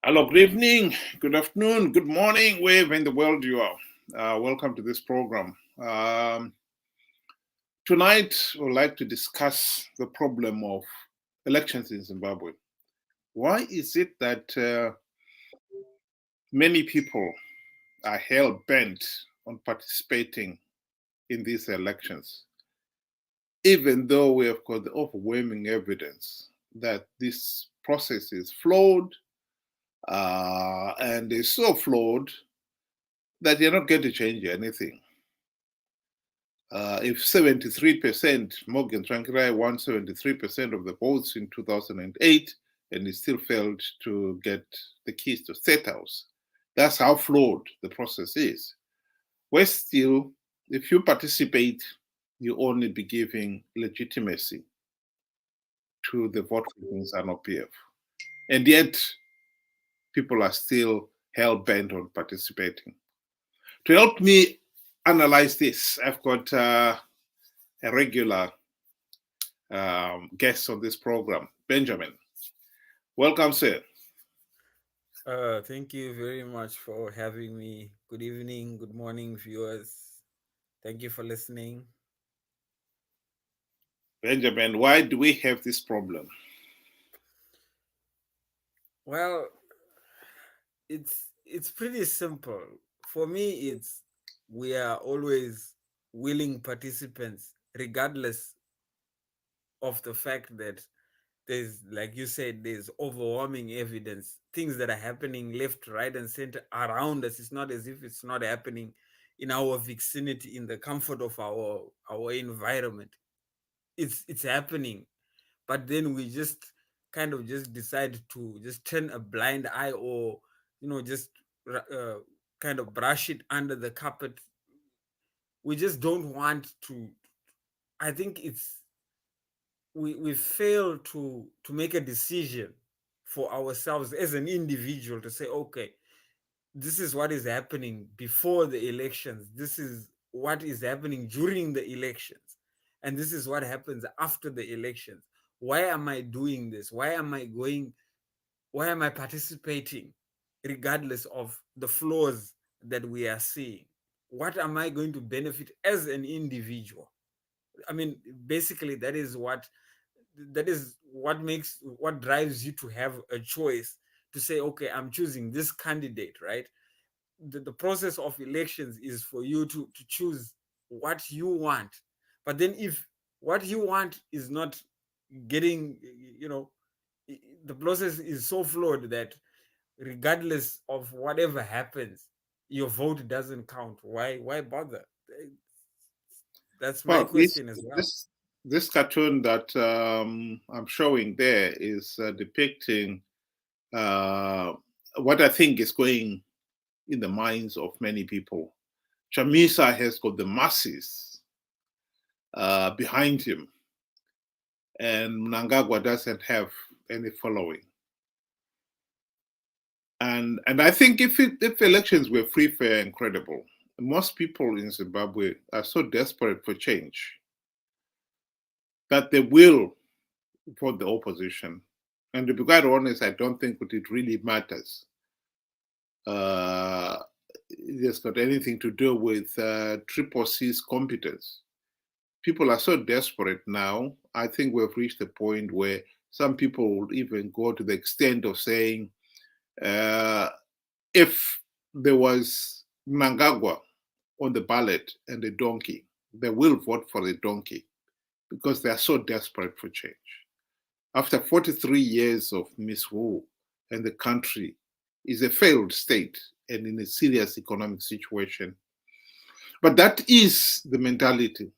Hello, good evening, good afternoon, good morning, wherever in the world you are. Welcome to this program. Tonight, I would like to discuss the problem of elections in Zimbabwe. Why is it that many people are hell bent on participating in these elections, even though we have got the overwhelming evidence that this process is flawed and is so flawed that you're not going to change anything? If 73%, Morgan Tsvangirai won 73% of the votes in 2008, and he still failed to get the keys to State House. That's how flawed the process is. Where still, if you participate, you only be giving legitimacy to the vote for Zanu PF. And yet, people are still hell bent on participating. To help me analyze this, I've got a regular guest on this program, Benjamin. Welcome, sir. Thank you very much for having me. Good evening, good morning, viewers. Thank you for listening. Benjamin, why do we have this problem? Well, it's pretty simple. For me, it's we are always willing participants, regardless of the fact that there's, like you said, there's overwhelming evidence, things that are happening left, right, and center around us. It's not as if it's not happening in our vicinity, in the comfort of our environment. It's happening, but then we just kind of just decide to just turn a blind eye, or just kind of brush it under the carpet. We just don't want to. I think it's we fail to make a decision for ourselves as an individual to say, okay, this is what is happening before the elections, this is what is happening during the elections, and this is what happens after the elections. Why am I doing this? Why am I participating, regardless of the flaws that we are seeing? What am I going to benefit as an individual? I mean, basically, that is what drives you to have a choice, to say, okay, I'm choosing this candidate, right? The process of elections is for you to choose what you want. But then if what you want is not getting, you know the process is so flawed that regardless of whatever happens, your vote doesn't count. Why bother? That's my Well, this question as well. this this cartoon that I'm showing there is depicting what I think is going in the minds of many people. Chamisa has got the masses behind him, and Mnangagwa doesn't have any following. And I think if elections were free, fair, and credible, most people in Zimbabwe are so desperate for change that they will vote the opposition. And to be quite honest, I don't think that it really matters. Uh, it's got anything to do with Triple C's competence. People are so desperate now. I think we've reached a point where some people would even go to the extent of saying, uh, if there was Mnangagwa on the ballot and a donkey, they will vote for the donkey because they are so desperate for change. After 43 years of misrule, and the country is a failed state and in a serious economic situation. But that is the mentality.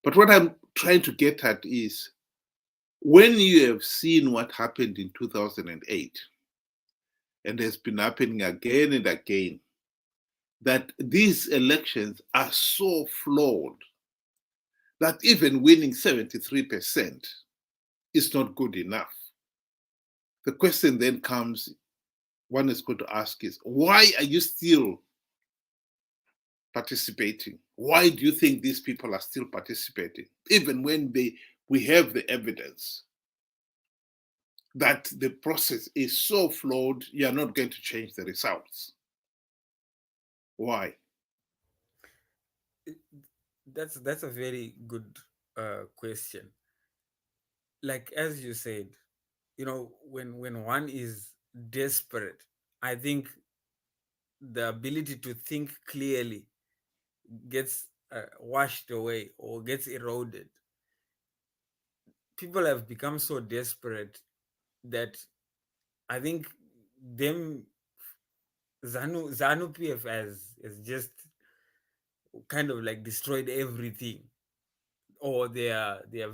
But what I'm trying to get at is when you have seen what happened in 2008, and has been happening again and again, that these elections are so flawed that even winning 73% is not good enough. The question then comes, one is going to ask is, why are you still participating? Why do you think these people are still participating, even when we have the evidence? that the process is so flawed, you're not going to change the results. Why? It- that's a very good question. Like as you said, when one is desperate, I think the ability to think clearly gets washed away or gets eroded. People have become so desperate that I think them Zanu PF has just kind of like destroyed everything, or their their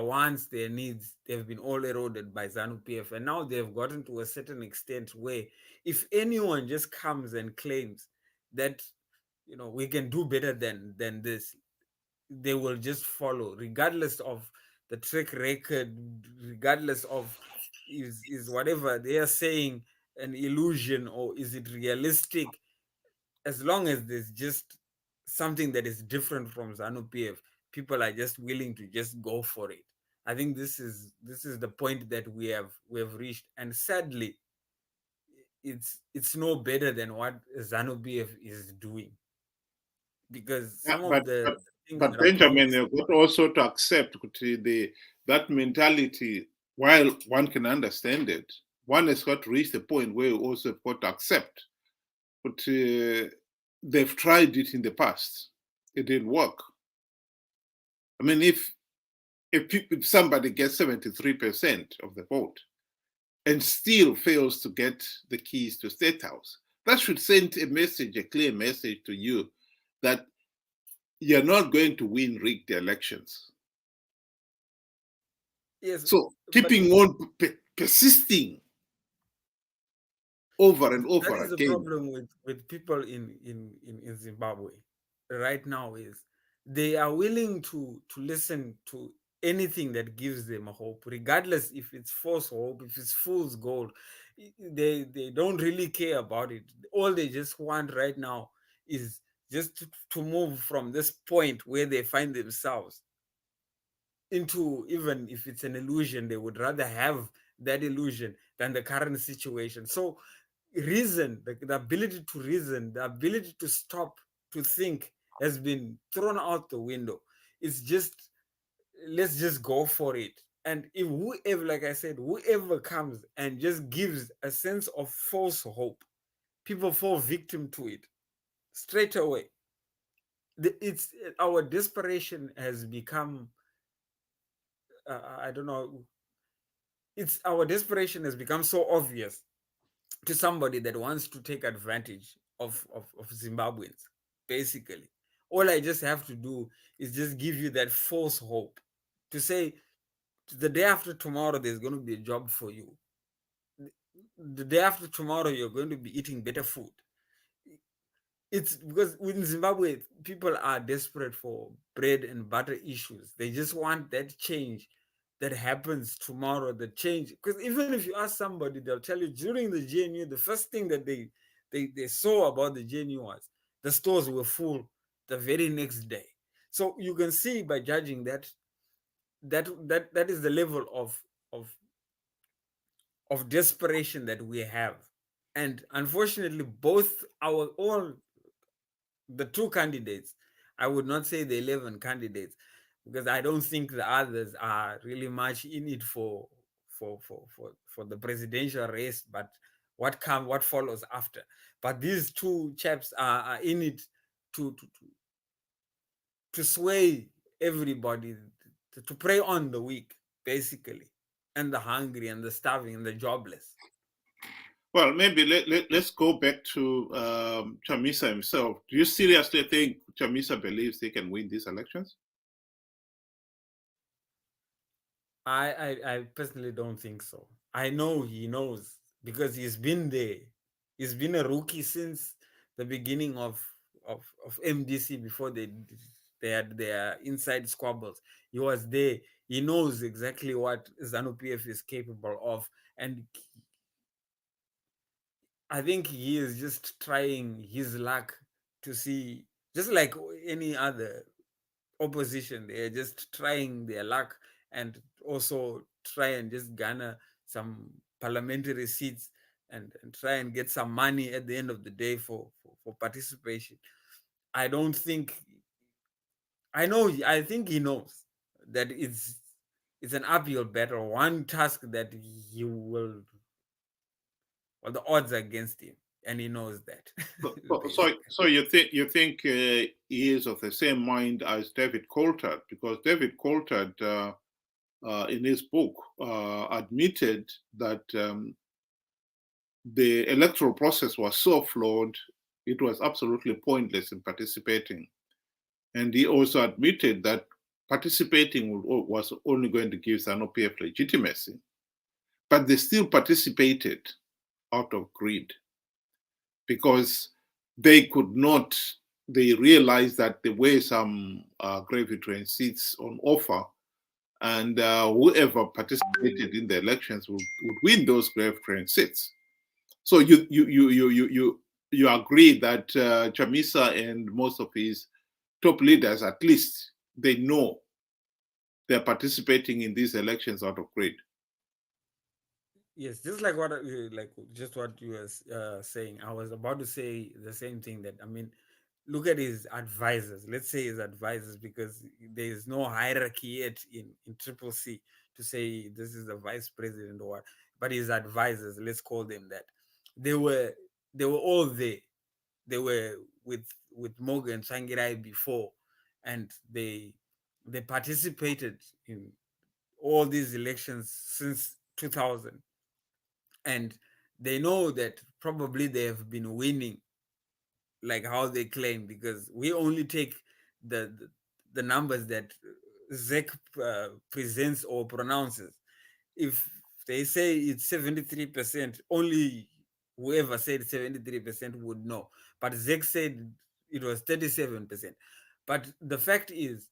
wants, their needs, they've been all eroded by Zanu PF, and now they've gotten to a certain extent where if anyone just comes and claims that we can do better than this, they will just follow, regardless of the track record, regardless of is whatever they are saying an illusion or is it realistic. As long as there's just something that is different from Zanu PF, people are just willing to just go for it. I think this is the point that we have reached, and sadly, it's no better than what Zanu PF is doing, because Yeah, some of the things but that are Benjamin, promised. you've got also to accept that mentality. While one can understand it, one has got to reach the point where you also have got to accept. But they've tried it in the past; it didn't work. I mean, if somebody gets 73% of the vote and still fails to get the keys to State House, that should send a message, a clear message to you that you're not going to win rigged elections. Yes, So but keeping on persisting over and that over is the again. problem with people in Zimbabwe right now, is they are willing to listen to anything that gives them a hope, regardless if it's false hope, if it's fool's gold. They don't really care about it. All they just want right now is just to move from this point where they find themselves into, even if it's an illusion, they would rather have that illusion than the current situation. So reason, the ability to reason, the ability to stop, to think, has been thrown out the window. It's just, let's just go for it. And if whoever, like I said, whoever comes and just gives a sense of false hope, people fall victim to it straight away. It's our desperation has become, I don't know, it's our desperation has become so obvious to somebody that wants to take advantage of Zimbabweans. Basically, all I just have to do is just give you that false hope, to say the day after tomorrow there's going to be a job for you. The day after tomorrow you're going to be eating better food. It's because in Zimbabwe, people are desperate for bread and butter issues. They just want that change that happens tomorrow, the change. Because even if you ask somebody, they'll tell you during the GNU, the first thing that they saw about the GNU was the stores were full the very next day. So you can see by judging that is the level of of desperation that we have. And unfortunately, both our all the two candidates, I would not say the 11 candidates, because I don't think the others are really much in it for the presidential race, but what follows after. But these two chaps are in it to, to to to sway everybody, to prey on the weak, basically, and the hungry and the starving and the jobless. Well, maybe let's go back to Chamisa himself. Do you seriously think Chamisa believes he can win these elections? I personally don't think so. I know he knows, because he's been there. He's been a rookie since the beginning of MDC, before they had their inside squabbles. He was there. He knows exactly what Zanu PF is capable of, and I think he is just trying his luck to see, just like any other opposition, they're just trying their luck, and also try and just garner some parliamentary seats and try and get some money at the end of the day for participation. I don't think I think he knows that it's an uphill battle, one task that he will, well, the odds are against him, and he knows that. Basically. So you think he is of the same mind as David Coltart, because David Coltart, in his book, admitted that the electoral process was so flawed, it was absolutely pointless in participating. And he also admitted that participating was only going to give Zanu PF legitimacy, but they still participated out of greed because they could not, they realized that there were some gravy train seats on offer, and whoever participated in the elections would win those grave train seats. So you agree that Chamisa and most of his top leaders, at least, they know they're participating in these elections out of greed. Yes, just like what like just what you were saying. I was about to say the same thing. That, I mean, look at his advisors. Let's say his advisors, because there is no hierarchy yet in Triple C to say this is the vice president or what. But his advisors, let's call them that. They were they were all there. They were with Morgan Changirai before, and they participated in all these elections since 2000, and they know that probably they have been winning like how they claim, because we only take the the numbers that Zek presents or pronounces. If they say it's 73%, only whoever said 73% would know, but Zek said it was 37%. But the fact is,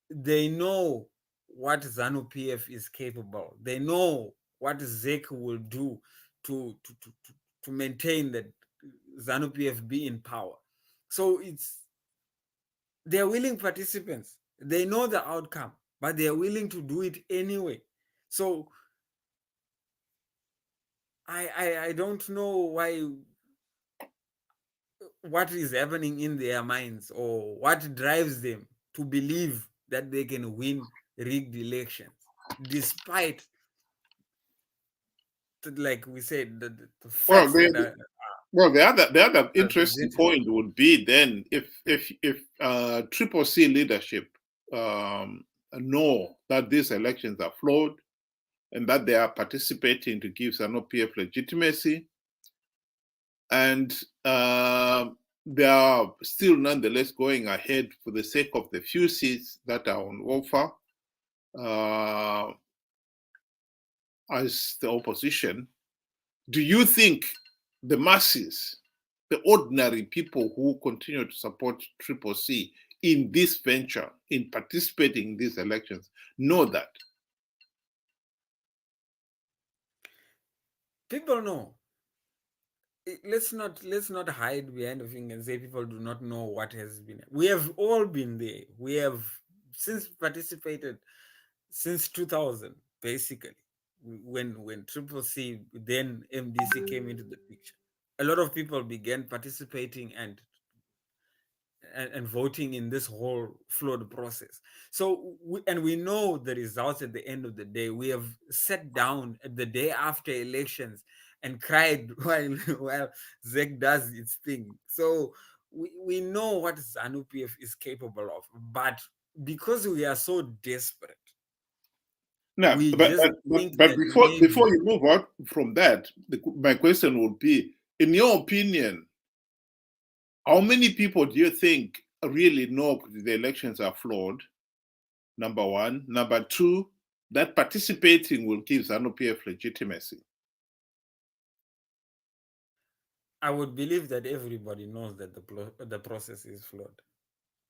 they know what Zanu PF is capable. They know what Zek will do to maintain that Zanu PF be in power. So they're willing participants. They know the outcome, but they are willing to do it anyway. So I don't know why, what is happening in their minds, or what drives them to believe that they can win rigged elections, despite, like we said, the Well, facts that are the other interesting presented. point would be then if Triple C leadership know that these elections are flawed and that they are participating to give Zanu PF legitimacy, and they are still nonetheless going ahead for the sake of the few seats that are on offer uh, as the opposition. Do you think the masses, the ordinary people who continue to support Triple C in this venture, in participating in these elections, know that? People know. Let's not hide behind the thing and say people do not know what has been. We have all been there. We have since participated since 2000, basically, when Triple C, then MDC, came into the picture. A lot of people began participating and voting in this whole flawed process. So and we know the results at the end of the day. We have sat down at the day after elections and cried while Zek does its thing. So we know what Zanu PF is capable of, but because we are so desperate, No, we but just but, but, think but that before maybe. you move on from that, my question would be: in your opinion, how many people do you think really know the elections are flawed? Number one. Number two, that participating will give ZANU PF legitimacy. I would believe that everybody knows that the process is flawed.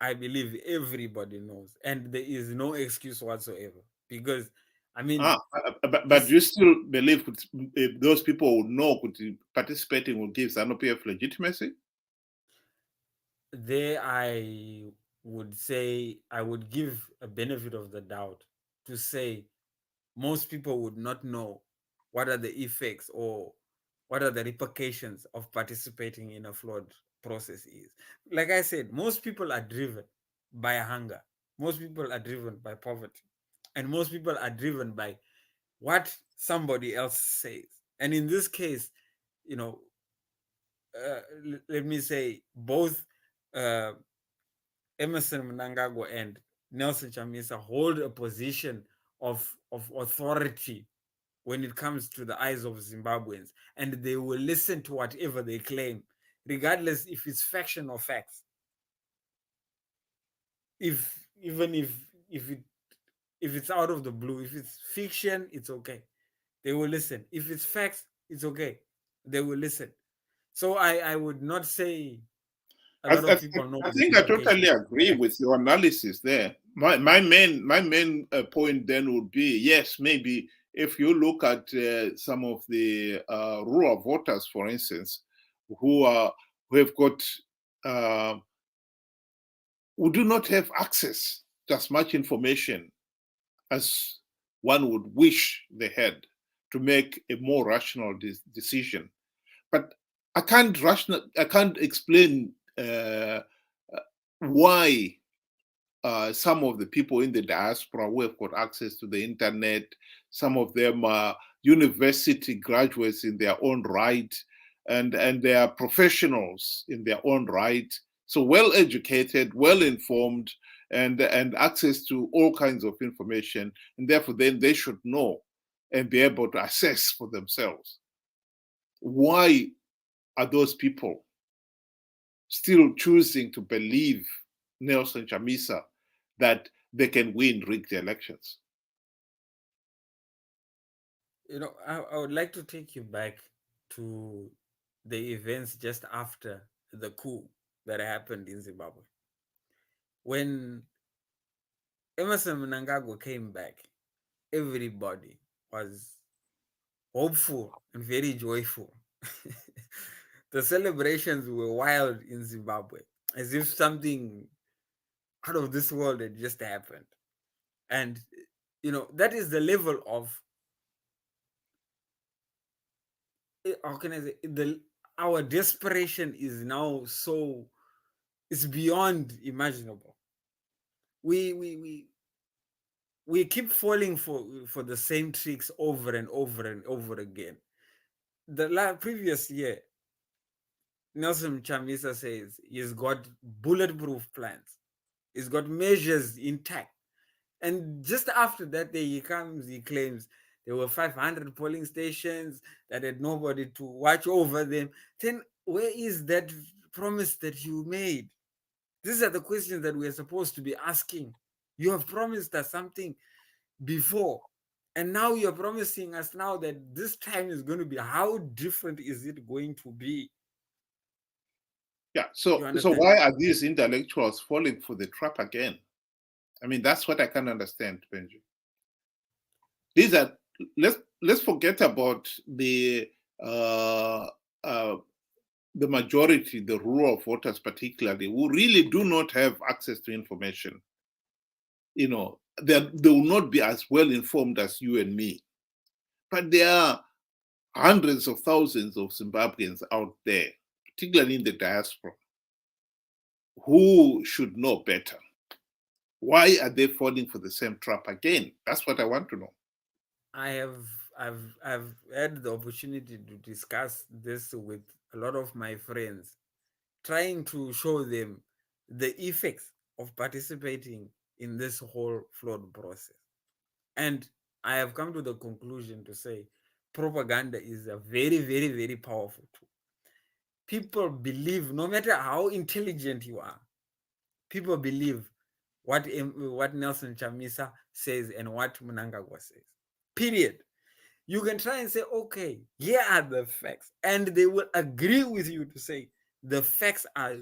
I believe everybody knows, and there is no excuse whatsoever. Because, I mean, But this you still believe if those people would know participating will give ZANU PF legitimacy? there I would say I would give a benefit of the doubt to say most people would not know what are the effects or what are the repercussions of participating in a flawed process is. Like I said, most people are driven by hunger. Most people are driven by poverty. And most people are driven by what somebody else says. And in this case, you know, let me say both uh, Emerson Mnangagwa and Nelson Chamisa hold a position of authority when it comes to the eyes of Zimbabweans, and they will listen to whatever they claim, regardless if it's faction or facts. If even if it's out of the blue, if it's fiction, it's okay. They will listen. If it's facts, it's okay. They will listen. So I would not say a I, lot I, of people know I the think I totally repercussions of agree that. with your analysis there. My main point then would be, yes, maybe if you look at some of the rural voters, for instance, who are who have got uh, who do not have access to as much information as one would wish they had to make a more rational decision. But I can't explain why some of the people in the diaspora who have got access to the internet, some of them are university graduates in their own right, and they are professionals in their own right. So well educated, well informed, and access to all kinds of information, and therefore then they should know and be able to assess for themselves. Why are those people still choosing to believe Nelson Chamisa that they can win rigged elections? I would like to take you back to the events just after the coup that happened in Zimbabwe. When Emerson Mnangagwa came back, everybody was hopeful and very joyful. The celebrations were wild in Zimbabwe, as if something out of this world had just happened. And that is the level of, how can I say, our desperation is now so, it's beyond imaginable. We we we we keep falling for the same tricks over and over and over again. The previous year, Nelson Chamisa says he's got bulletproof plans, he's got measures intact. And just after that day, he claims there were 500 polling stations that had nobody to watch over them. Then where is that promise that you made? These are the questions that we're supposed to be asking. You have promised us something before, and now you're promising us now that this time is going to be, how different is it going to be? Yeah. You So understand? why are these intellectuals falling for the trap again? I mean, that's what I can understand, Benji. These are let's forget about uh, uh, the majority, the rural voters particularly, who really do not have access to information. They will not be as well informed as you and me. But there are hundreds of thousands of Zimbabweans out there, particularly in the diaspora, who should know better. Why are they falling for the same trap again? That's what I want to know. I have I've had the opportunity to discuss this with a lot of my friends, trying to show them the effects of participating in this whole flawed process. And I have come to the conclusion to say propaganda is a very, very, very powerful tool. People believe, no matter how intelligent you are, people believe what Nelson Chamisa says and what Mnangagwa says. Period. You can try and say, okay, here are the facts, and they will agree with you to say the facts are,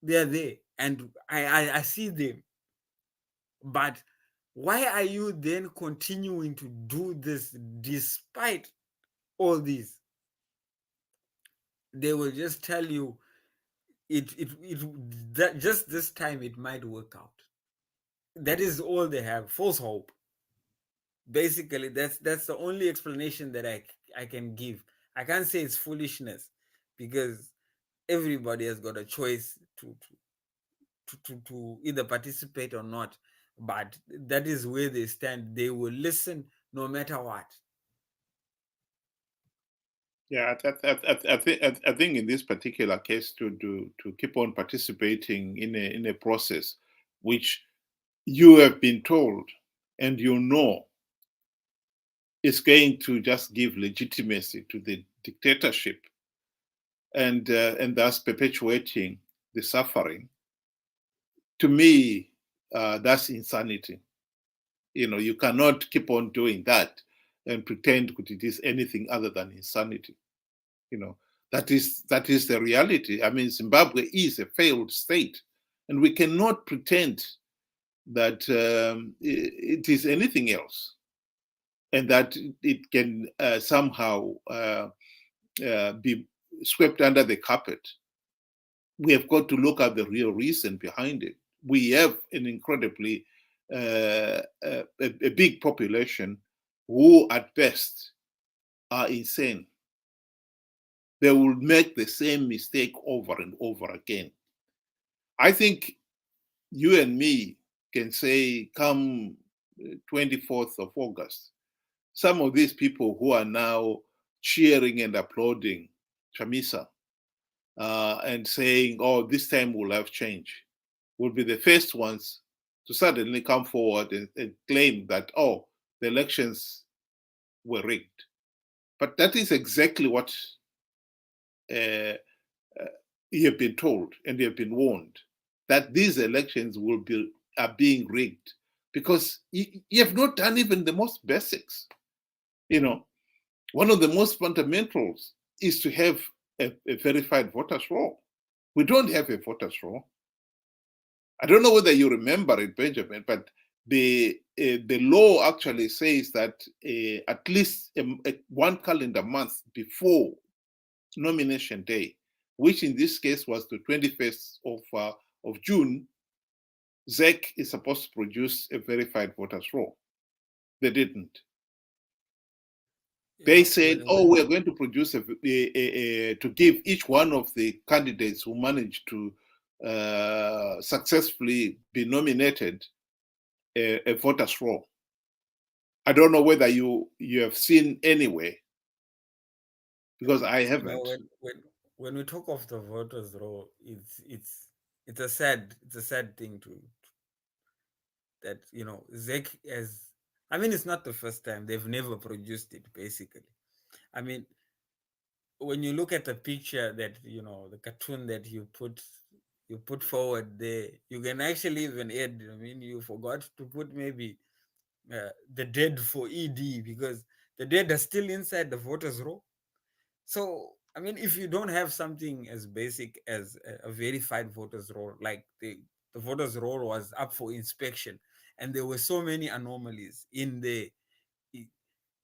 they're there, and I see them. But why are you then continuing to do this despite all this? They will just tell you that just this time it might work out. That is all they have. False hope. Basically, that's the only explanation that I can give. I can't say it's foolishness, because everybody has got a choice to either participate or not. But that is where they stand. They will listen no matter what. Yeah, I think in this particular case, to keep on participating in a process which you have been told and you know is going to just give legitimacy to the dictatorship and thus perpetuating the suffering. To me, that's insanity. You cannot keep on doing that and pretend that it is anything other than insanity. You know, that is the reality. I mean, Zimbabwe is a failed state, and we cannot pretend that it is anything else, and that it can somehow be swept under the carpet. We have got to look at the real reason behind it. We have an incredibly a big population who, at best, are insane. They will make the same mistake over and over again. I think you and me can say, come 24th of August, some of these people who are now cheering and applauding Chamisa and saying, oh, this time we'll have change, will be the first ones to suddenly come forward and claim that, oh, the elections were rigged. But that is exactly what you have been told and you have been warned, that these elections are being rigged because you have not done even the most basics. One of the most fundamentals is to have a verified voters roll. We don't have a voters roll. I don't know whether you remember it, Benjamin, but the law actually says that at least one calendar month before nomination day, which in this case was the 21st of June, ZEC is supposed to produce a verified voters roll. They didn't. They said, oh, we're going to produce to give each one of the candidates who managed to successfully be nominated a voters roll. I don't know whether you have seen anyway, because I haven't. When we talk of the voters roll, it's a sad thing that ZEC has. I mean, it's not the first time. They've never produced it, basically. I mean, when you look at the picture that the cartoon that you put forward there, you can actually even add. I mean, you forgot to put maybe the dead for ED, because the dead are still inside the voters roll. So I mean, if you don't have something as basic as a verified voters roll, like the voters roll was up for inspection, and there were so many anomalies in there,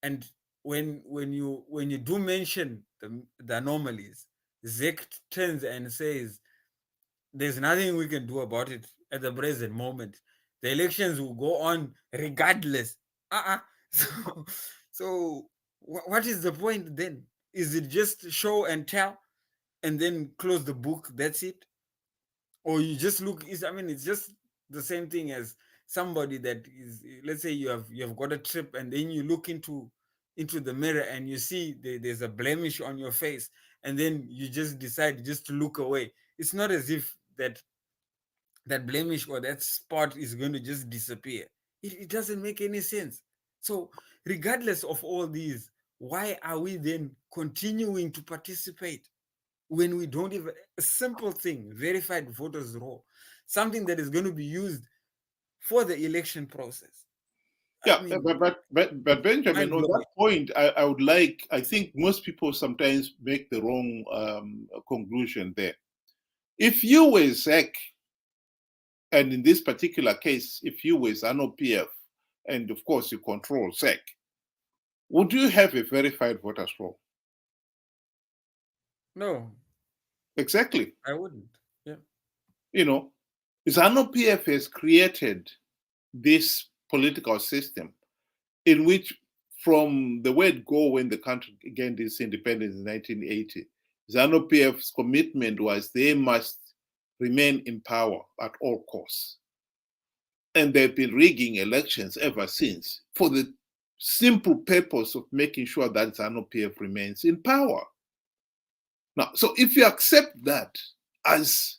and when you do mention the anomalies, ZEC turns and says there's nothing we can do about it at the present moment. The elections will go on regardless. So, what is the point then? Is it just show and tell and then close the book? That's it? Or you just look? I mean, it's just the same thing as somebody that is. Let's say you have got a trip, and then you look into the mirror and you see there's a blemish on your face, and then you just decide just to look away. It's not as if that blemish or that spot is going to just disappear. It doesn't make any sense. So regardless of all these, why are we then continuing to participate when we don't even a simple thing, verified voters roll, something that is going to be used for the election process? Yeah, I mean, but Benjamin, on that point, I think most people sometimes make the wrong conclusion there. If you were ZEC, and in this particular case, if you were Zanu PF, and of course you control ZEC, would you have a verified voters roll? No. Exactly. I wouldn't. Yeah. Zanu PF has created this political system in which from the word go when the country gained its independence in 1980, Zanu PF's commitment was they must remain in power at all costs. And they've been rigging elections ever since for the simple purpose of making sure that Zanu PF remains in power. Now, so if you accept that as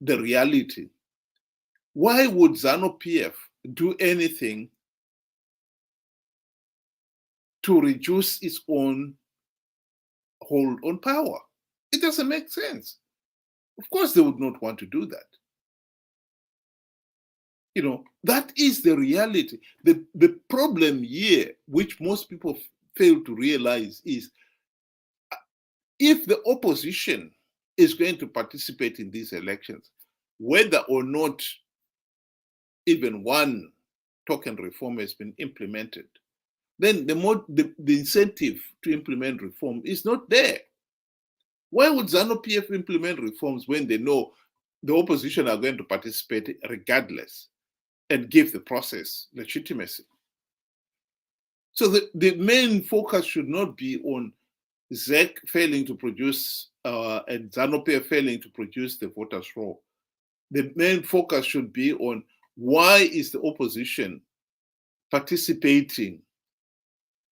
the reality, why would Zanu PF do anything to reduce its own hold on power? It doesn't make sense. Of course, they would not want to do that. You know, that is the reality. The problem here, which most people fail to realize, is if the opposition is going to participate in these elections, whether or not even one token reform has been implemented, then the incentive to implement reform is not there. Why would Zanu PF implement reforms when they know the opposition are going to participate regardless and give the process legitimacy? So the main focus should not be on ZEC failing to produce and Zanu PF failing to produce the voters' roll. The main focus should be on why is the opposition participating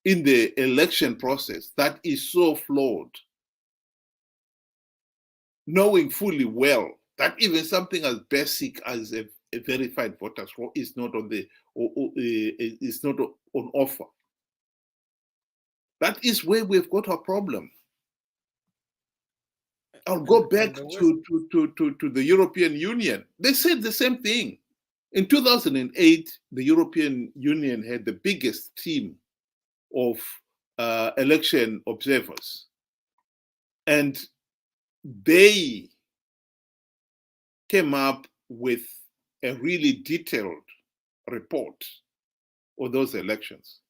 in the election process that is so flawed, knowing fully well that even something as basic as a verified voters roll is not on is not on offer. That is where we've got a problem. I'll go back to the European Union. They said the same thing. In 2008, the European Union had the biggest team of election observers. And they came up with a really detailed report on those elections.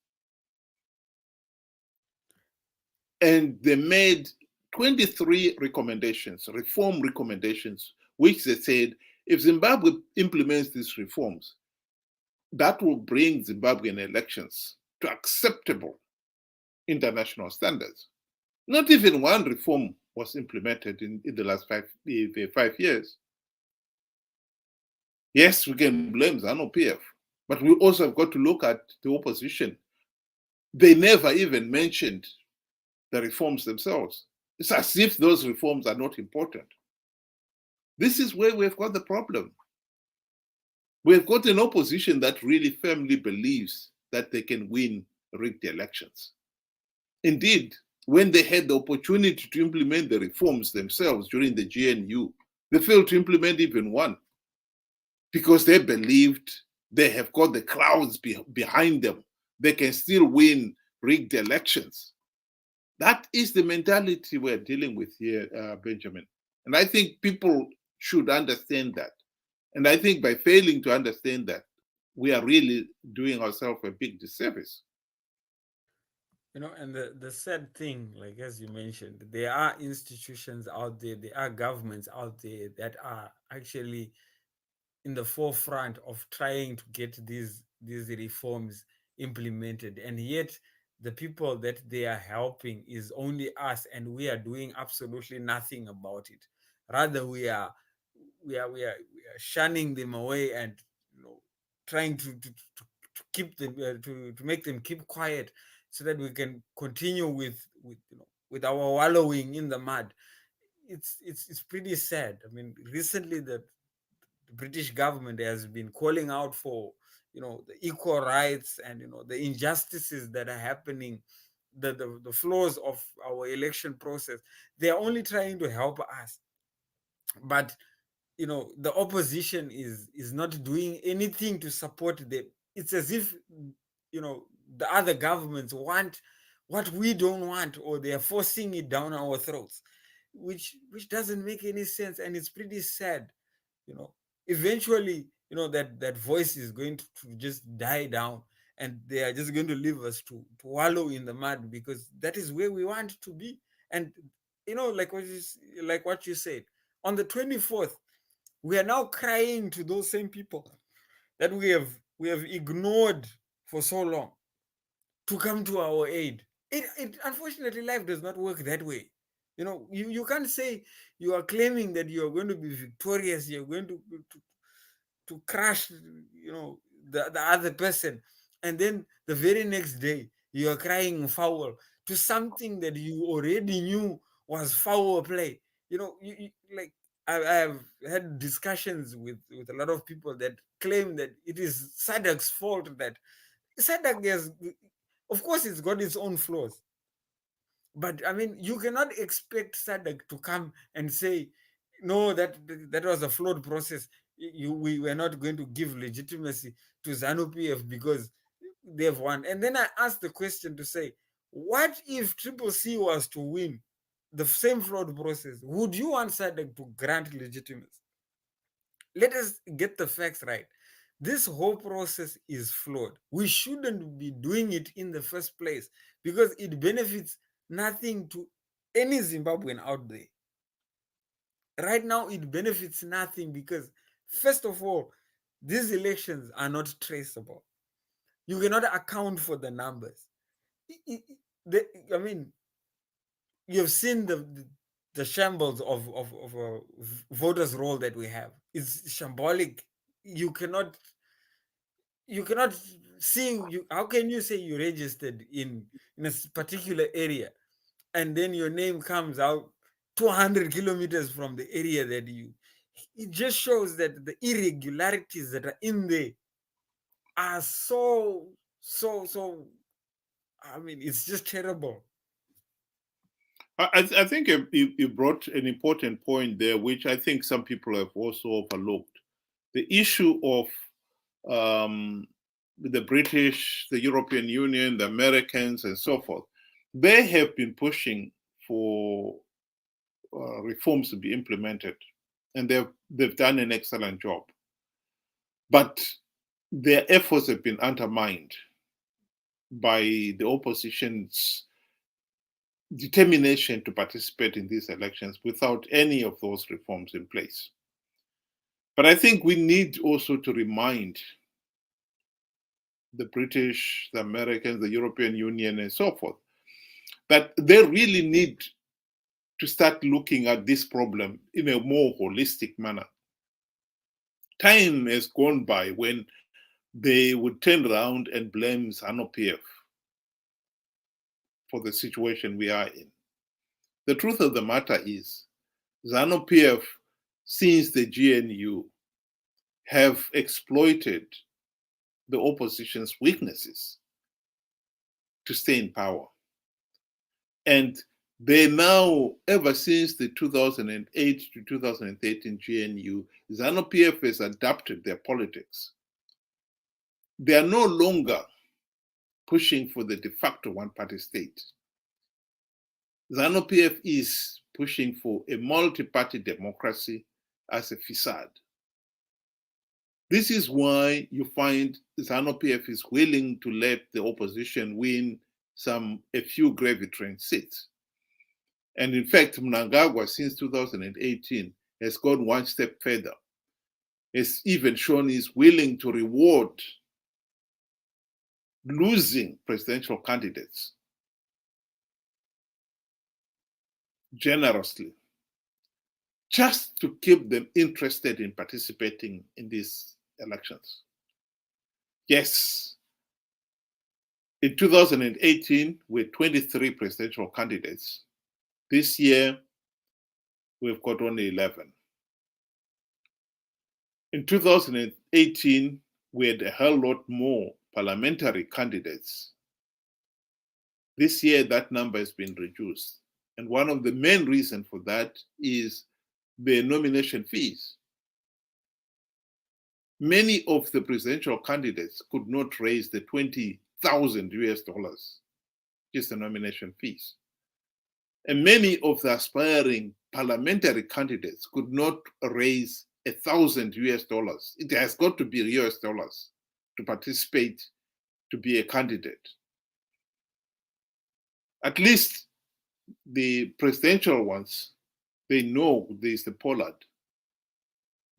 And they made 23 recommendations, reform recommendations, which they said, if Zimbabwe implements these reforms, that will bring Zimbabwean elections to acceptable international standards. Not even one reform was implemented in the last 5 years. Yes, we can blame Zanu PF, but we also have got to look at the opposition. They never even mentioned the reforms themselves. It's as if those reforms are not important. This is where we've got the problem. We've got an opposition that really firmly believes that they can win rigged elections. Indeed, when they had the opportunity to implement the reforms themselves during the GNU, they failed to implement even one because they believed they have got the crowds behind them. They can still win rigged elections. That is the mentality we're dealing with here, Benjamin. And I think people should understand that. And I think by failing to understand that, we are really doing ourselves a big disservice. You know, and the sad thing, like as you mentioned, there are institutions out there are governments out there that are actually in the forefront of trying to get these reforms implemented, and yet the people that they are helping is only us, and we are doing absolutely nothing about it. Rather, we are shunning them away and, you know, trying to keep them to make them keep quiet so that we can continue with you know, with our wallowing in the mud. It's pretty sad. I mean, recently the British government has been calling out for, you know, the equal rights and, you know, the injustices that are happening, the flaws of our election process. They are only trying to help us, but, you know, the opposition is not doing anything to support them. It's as if, you know, the other governments want what we don't want, or they are forcing it down our throats, which doesn't make any sense, and it's pretty sad. You know, eventually, you know, that voice is going to just die down, and they are just going to leave us to wallow in the mud, because that is where we want to be. And, you know, like what you said, on the 24th, we are now crying to those same people that we have ignored for so long. to come to our aid. It unfortunately, life does not work that way. You can't say you are claiming that you are going to be victorious, you're going to crush, the other person, and then the very next day you are crying foul to something that you already knew was foul play. Like I've had discussions with a lot of people that claim that it is SADC's fault, that SADC has, of course, it's got its own flaws, but I mean, you cannot expect SADC to come and say, no, that was a flawed process. We were not going to give legitimacy to Zanu PF because they've won. And then I asked the question to say, what if Triple C was to win the same flawed process? Would you want SADC to grant legitimacy? Let us get the facts right. This whole process is flawed. We shouldn't be doing it in the first place because it benefits nothing to any Zimbabwean out there. Right now, it benefits nothing because, first of all, these elections are not traceable. You cannot account for the numbers. I mean, you've seen the shambles of a voters roll that we have. It's shambolic. You cannot see, how can you say you registered in a particular area and then your name comes out 200 kilometers from the area that it just shows that the irregularities that are in there are so, I mean, it's just terrible. I think you brought an important point there, which I think some people have also overlooked. The issue of the British, the European Union, the Americans, and so forth. They have been pushing for reforms to be implemented, and they've done an excellent job. But their efforts have been undermined by the opposition's determination to participate in these elections without any of those reforms in place. But I think we need also to remind the British, the Americans, the European Union, and so forth, that they really need to start looking at this problem in a more holistic manner. Time has gone by when they would turn around and blame Zanu PF for the situation we are in. The truth of the matter is, Zanu PF, since the GNU, have exploited the opposition's weaknesses to stay in power. And they now, ever since the 2008 to 2013 GNU, Zanu PF has adapted their politics. They are no longer pushing for the de facto one-party state. Zanu PF is pushing for a multi-party democracy as a facade. This is why you find Zanu PF is willing to let the opposition win a few gravy train seats. And in fact, Mnangagwa, since 2018, has gone one step further. Has even shown he's willing to reward losing presidential candidates generously, just to keep them interested in participating in these elections. Yes, in 2018, we had 23 presidential candidates. This year, we've got only 11. In 2018, we had a hell lot more parliamentary candidates. This year, that number has been reduced. And one of the main reasons for that is the nomination fees. Many of the presidential candidates could not raise the 20,000 US dollars, just the nomination fees. And many of the aspiring parliamentary candidates could not raise 1,000 US dollars. It has got to be US dollars to participate, to be a candidate. At least the presidential ones, they know there's the Pollard.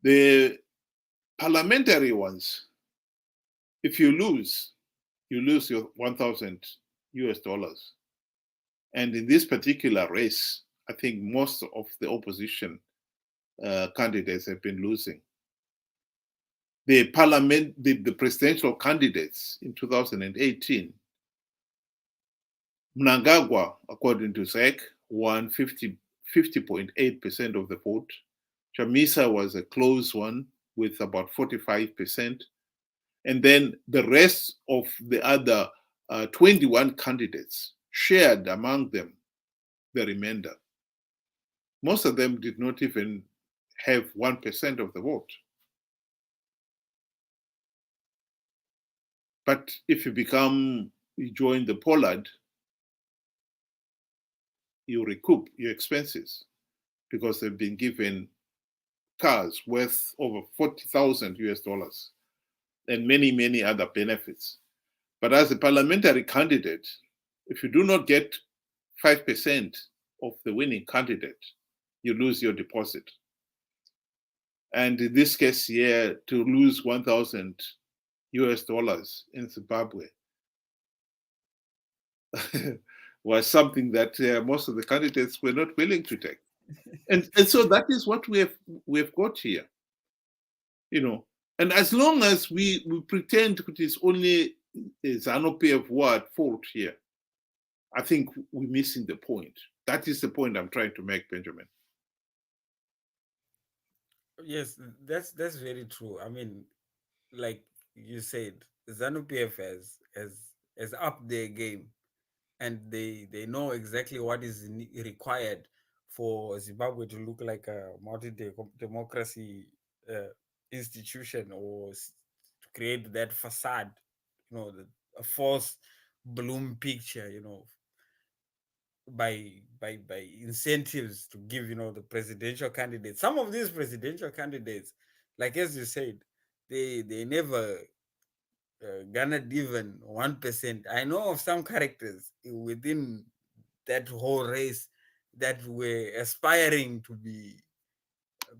The parliamentary ones, if you lose, you lose your 1,000 US dollars. And in this particular race, I think most of the opposition candidates have been losing. The presidential candidates in 2018, Mnangagwa, according to ZEC, won 50.8% of the vote. Chamisa was a close one with about 45%. And then the rest of the other 21 candidates shared among them the remainder. Most of them did not even have 1% of the vote. But if you join the pollard, you recoup your expenses because they've been given cars worth over 40,000 US dollars and many, many other benefits. But as a parliamentary candidate, if you do not get 5% of the winning candidate, you lose your deposit. And in this case here, to lose 1,000 US dollars in Zimbabwe was something that most of the candidates were not willing to take. And so that is what we have got here. And as long as we pretend it is only Zanu PF who are at fault here, I think we're missing the point. That is the point I'm trying to make, Benjamin. Yes, that's very true. I mean, like you said, Zanu PF has upped their game, and they know exactly what is required for Zimbabwe to look like a multi-democracy institution, or to create that facade, a false bloom picture, by incentives to give, the presidential candidates. Some of these presidential candidates, like as you said, they never garnered even 1%. I know of some characters within that whole race that were aspiring to be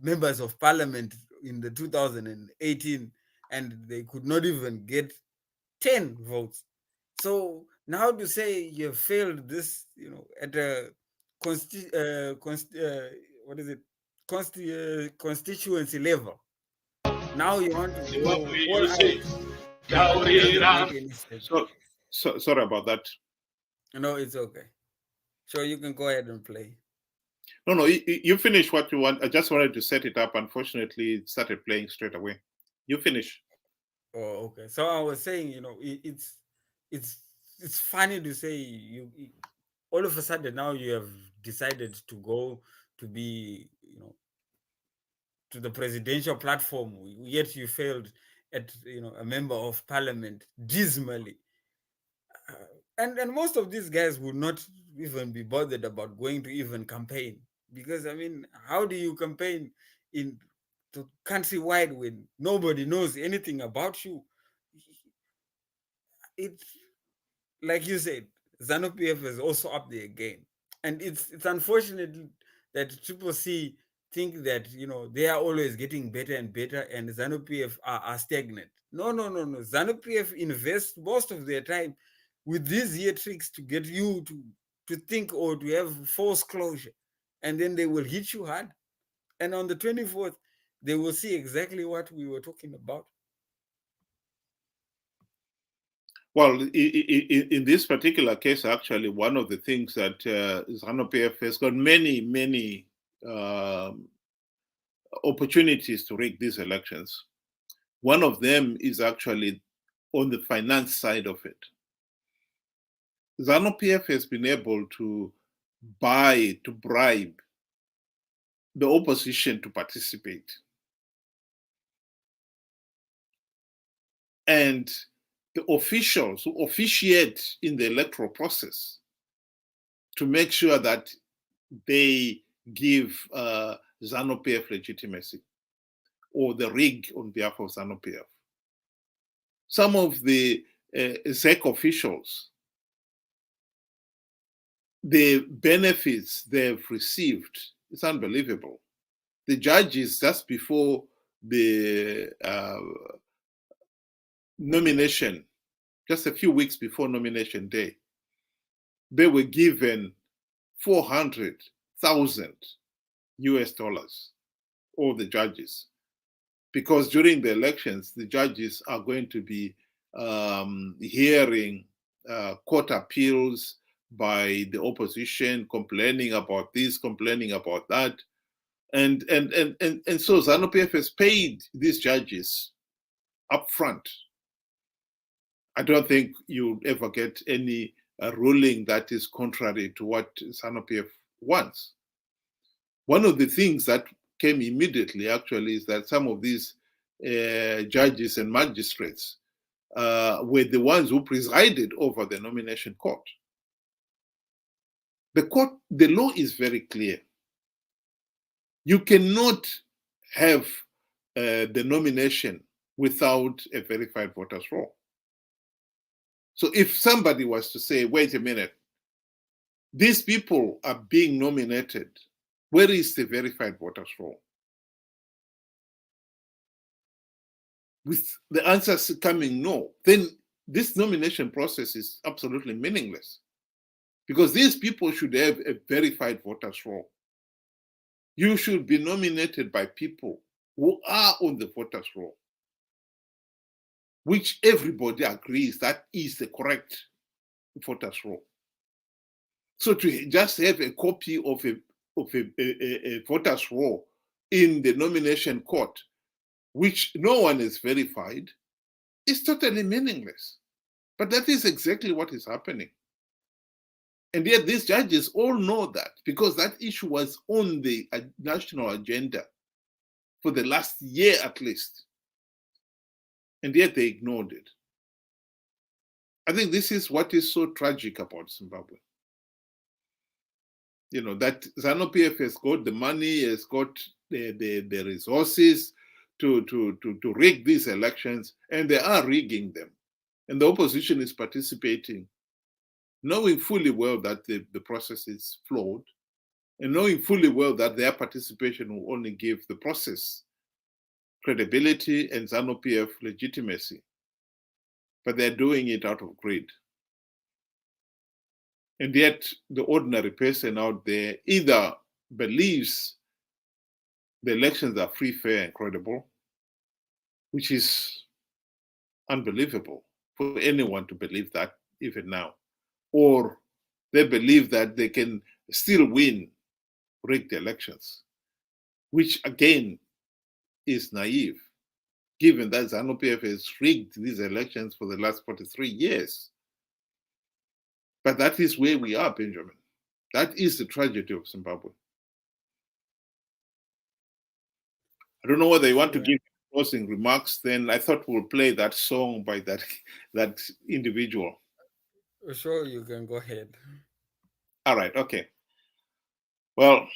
members of parliament in the 2018, and they could not even get 10 votes. So now to say you have failed this, at a constituency level, now you want to go all out. It doesn't make any sense. So sorry about that. No, it's okay. So you can go ahead and play. No, you finish what you want. I just wanted to set it up. Unfortunately, it started playing straight away. You finish. Oh, okay. So I was saying, it's funny to say you all of a sudden now you have decided to go to be, to the presidential platform, yet you failed at, a member of parliament dismally. And most of these guys would not even be bothered about going to even campaign, because I mean, how do you campaign in to countrywide when nobody knows anything about you? It's like you said, Zanu PF is also up there again, and it's unfortunate that Triple C think that they are always getting better and better, and Zanu PF are stagnant. No. Zanu PF invests most of their time with these year tricks to get you to think or to have false closure, and then they will hit you hard. And on the 24th, they will see exactly what we were talking about. Well, in this particular case, actually, one of the things that Zanu PF has got many opportunities to rig these elections. One of them is actually on the finance side of it. Zanu PF has been able to bribe the opposition to participate. And the officials who officiate in the electoral process to make sure that they give Zanu PF legitimacy, or the rig on behalf of Zanu PF. Some of the ZEC officials, the benefits they've received, it's unbelievable. The judges, just before the nomination just a few weeks before nomination day, they were given 400,000 US dollars, all the judges, because during the elections, the judges are going to be hearing court appeals by the opposition, complaining about this, complaining about that. And so Zanu PF has paid these judges up front. I don't think you'll ever get any ruling that is contrary to what Zanu PF wants. One of the things that came immediately, actually, is that some of these judges and magistrates were the ones who presided over the nomination court. The law is very clear. You cannot have the nomination without a verified voters roll. So if somebody was to say, wait a minute, these people are being nominated, where is the verified voters roll? With the answers coming no, then this nomination process is absolutely meaningless, because these people should have a verified voters roll. You should be nominated by people who are on the voters roll, which everybody agrees that is the correct voters roll. So to just have a copy of a voters roll in the nomination court, which no one is verified, is totally meaningless. But that is exactly what is happening. And yet these judges all know that, because that issue was on the national agenda for the last year at least. And yet they ignored it. I think this is what is so tragic about Zimbabwe. You know, that Zanu PF has got the money, has got the resources to rig these elections, and they are rigging them. And the opposition is participating, knowing fully well that the process is flawed, and knowing fully well that their participation will only give the process credibility and Zanu PF legitimacy. But they're doing it out of greed. And yet the ordinary person out there either believes the elections are free, fair, and credible, which is unbelievable for anyone to believe that even now, or they believe that they can still win rigged elections, which again is naive, given that Zanu PF has rigged these elections for the last 43 years. But that is where we are, Benjamin. That is the tragedy of Zimbabwe. I don't know whether you want to give closing remarks. Then I thought we'll play that song by that individual. Sure, you can go ahead. All right, okay. Well,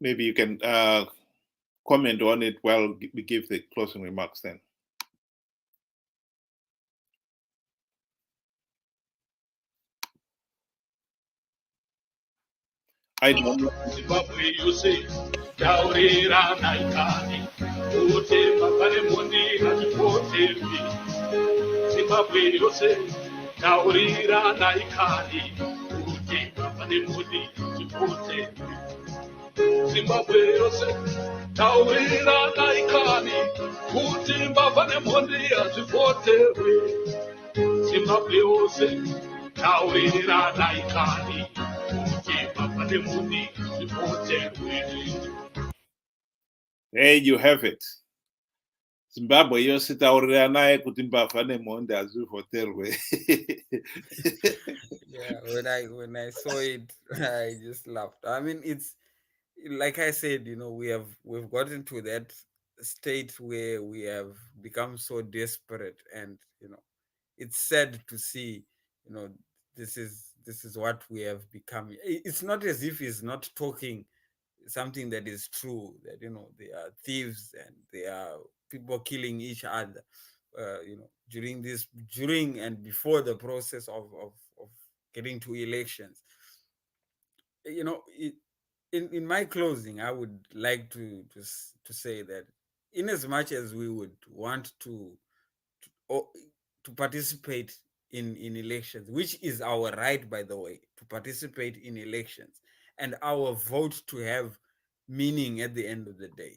maybe you can comment on it while we give the closing remarks then. I don't know. Zimbabwe yose yaurira naikani ute mabare mundi hatipotevi. Zimbabwe yose yaurira naikani ute mabare mundi hatipotevi. Zimbabwe yose yaurira naikani ute mabare mundi hatipotevi. Zimbabwe yose yaurira naikani. There you have it. Zimbabwe yose taurira naye kuti mbavha nemhonde hazvivhoterwe. Yeah, when I saw it, I just laughed. I mean, it's like I said, you know, we've gotten to that state where we have become so desperate, and you know, it's sad to see, you know, this is what we have become. It's not as if he's not talking something that is true, that you know they are thieves and they are people killing each other, you know, during and before the process of getting to elections. You know, in my closing, I would like to say that in as much as we would want to to participate in elections, which is our right, by the way, to participate in elections, and our vote to have meaning at the end of the day.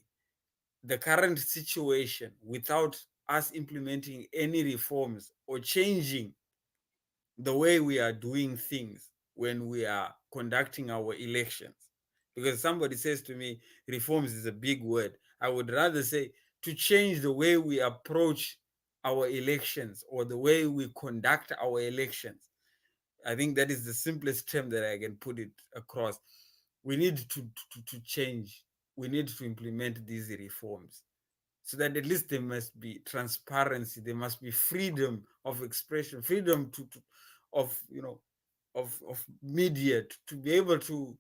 The current situation, without us implementing any reforms or changing the way we are doing things when we are conducting our elections, because somebody says to me, reforms is a big word. I would rather say to change the way we approach our elections or the way we conduct our elections. I think that is the simplest term that I can put it across. We need to change. We need to implement these reforms so that at least there must be transparency. There must be freedom of expression, freedom of of media to be able to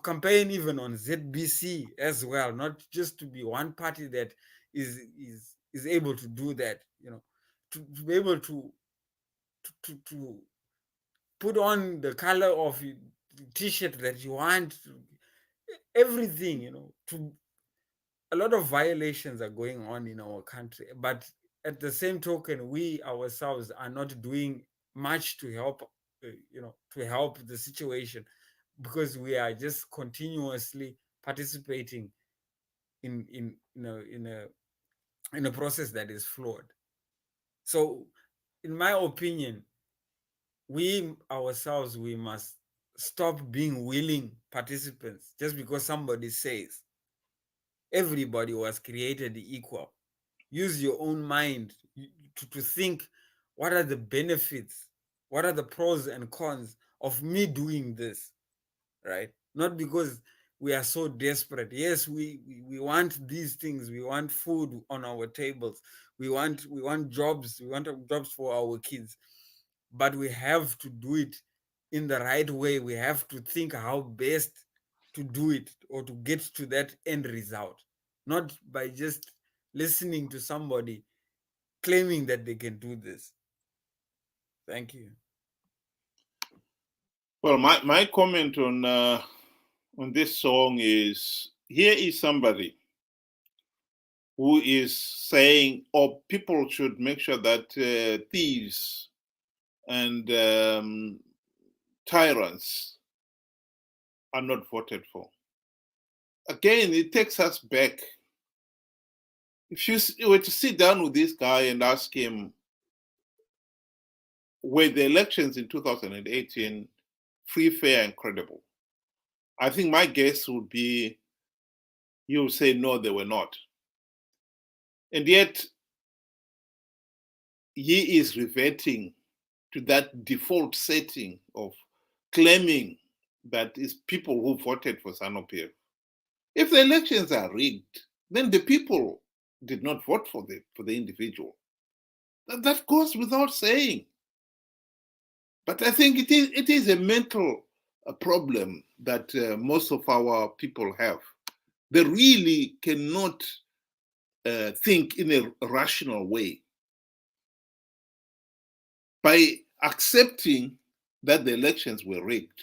campaign even on ZBC as well, not just to be one party that is able to do that. To be able to put on the color of the t-shirt that you want, everything. To a lot of violations are going on in our country, but at the same token, we ourselves are not doing much to help, to help the situation, because we are just continuously participating in a process that is flawed. So, in my opinion, we ourselves, we must stop being willing participants just because somebody says. Everybody was created equal. Use your own mind to think, what are the benefits? What are the pros and cons of me doing this? Right? Not because we are so desperate. Yes, we want these things. We want food on our tables. We want jobs. We want jobs for our kids. But we have to do it in the right way. We have to think how best to do it or to get to that end result, not by just listening to somebody claiming that they can do this. Thank you. Well, my comment on this song is, here is somebody who is saying, oh, people should make sure that thieves and tyrants are not voted for. Again, it takes us back. If you were to sit down with this guy and ask him, were the elections in 2018 free, fair, and credible? I think my guess would be, you would say no, they were not. And yet, he is reverting to that default setting of claiming that it's people who voted for Zanu PF. If the elections are rigged, then the people did not vote for the individual. That goes without saying. But I think it is a mental problem that most of our people have. They really cannot think in a rational way. By accepting that the elections were rigged,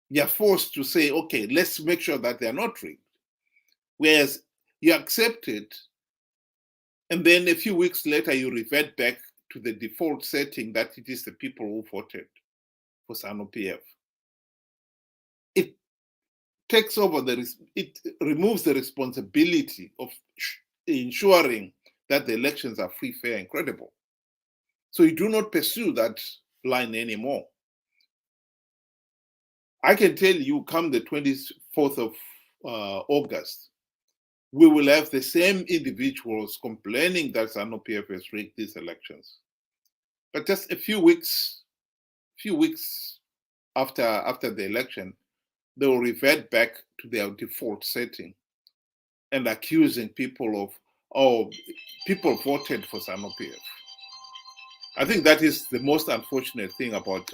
you're forced to say, okay, let's make sure that they're not rigged. Whereas you accept it, and then a few weeks later, you revert back to the default setting that it is the people who voted for Zanu PF. It takes over it removes the responsibility of ensuring that the elections are free, fair, and credible. So you do not pursue that line anymore. I can tell you, come the 24th of August, we will have the same individuals complaining that Zanu PF has rigged these elections. But just a few weeks after the election, they will revert back to their default setting and accusing people of, oh, people voted for Zanu PF. I think that is the most unfortunate thing about